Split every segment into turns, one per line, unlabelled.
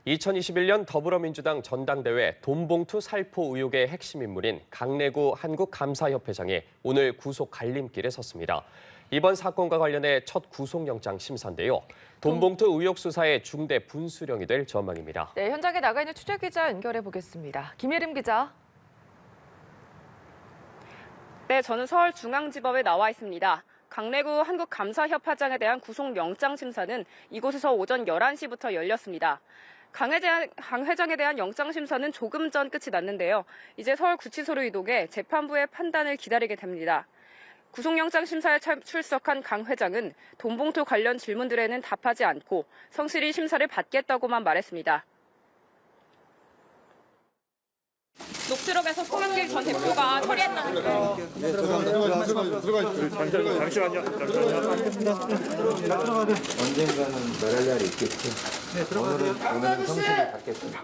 2021년 더불어민주당 전당대회 돈봉투 살포 의혹의 핵심 인물인 강래구 한국감사협회장이 오늘 구속 갈림길에 섰습니다. 이번 사건과 관련해 첫 구속영장 심사인데요. 돈봉투 의혹 수사의 중대 분수령이 될 전망입니다.
네, 현장에 나가 있는 취재기자 연결해 보겠습니다. 김예림 기자.
네, 저는 서울중앙지법에 나와 있습니다. 강래구 한국감사협회장에 대한 구속영장 심사는 이곳에서 오전 11시부터 열렸습니다. 강 회장에 대한 영장 심사는 조금 전 끝이 났는데요. 이제 서울구치소로 이동해 재판부의 판단을 기다리게 됩니다. 구속영장 심사에 출석한 강 회장은 돈봉투 관련 질문들에는 답하지 않고 성실히 심사를 받겠다고만 말했습니다. 녹취록에서 송영길 전 대표가 처리했다는 거.
잠시만요.
언젠가는 말할 날이 있겠지. 오늘은 성실히 받겠습니다.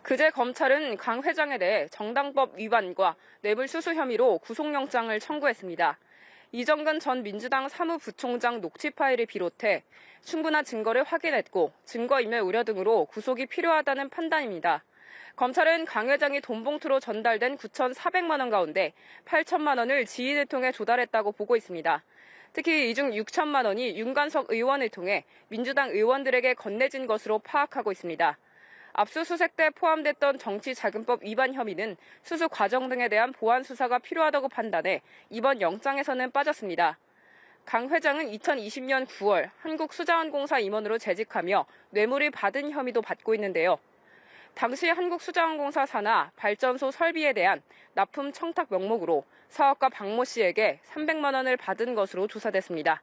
그제 검찰은 강 회장에 대해 정당법 위반과 뇌물수수 혐의로 구속영장을 청구했습니다. 이정근 전 민주당 사무부총장 녹취 파일을 비롯해 충분한 증거를 확인했고 증거인멸 우려 등으로 구속이 필요하다는 판단입니다. 검찰은 강 회장이 돈봉투로 전달된 9,400만 원 가운데 8천만 원을 지인을 통해 조달했다고 보고 있습니다. 특히 이 중 6천만 원이 윤관석 의원을 통해 민주당 의원들에게 건네진 것으로 파악하고 있습니다. 압수수색 때 포함됐던 정치자금법 위반 혐의는 수수 과정 등에 대한 보완 수사가 필요하다고 판단해 이번 영장에서는 빠졌습니다. 강 회장은 2020년 9월 한국수자원공사 임원으로 재직하며 뇌물을 받은 혐의도 받고 있는데요. 당시 한국수자원공사 산하 발전소 설비에 대한 납품 청탁 명목으로 사업가 박모 씨에게 300만 원을 받은 것으로 조사됐습니다.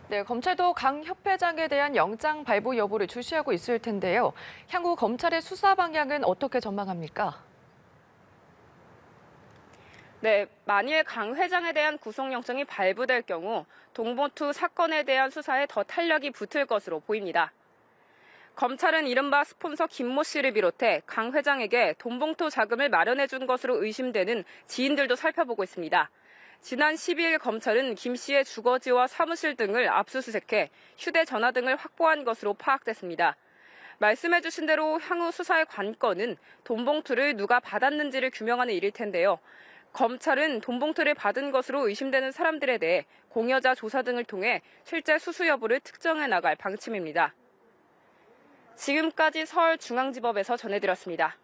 네, 검찰도 강 협회장에 대한 영장 발부 여부를 주시하고 있을 텐데요. 향후 검찰의 수사 방향은 어떻게 전망합니까?
네, 만일 강 회장에 대한 구속영장이 발부될 경우 돈봉투 사건에 대한 수사에 더 탄력이 붙을 것으로 보입니다. 검찰은 이른바 스폰서 김모 씨를 비롯해 강 회장에게 돈봉투 자금을 마련해 준 것으로 의심되는 지인들도 살펴보고 있습니다. 지난 12일 검찰은 김 씨의 주거지와 사무실 등을 압수수색해 휴대전화 등을 확보한 것으로 파악됐습니다. 말씀해 주신 대로 향후 수사의 관건은 돈봉투를 누가 받았는지를 규명하는 일일 텐데요. 검찰은 돈봉투를 받은 것으로 의심되는 사람들에 대해 공여자 조사 등을 통해 실제 수수 여부를 특정해 나갈 방침입니다. 지금까지 서울중앙지법에서 전해드렸습니다.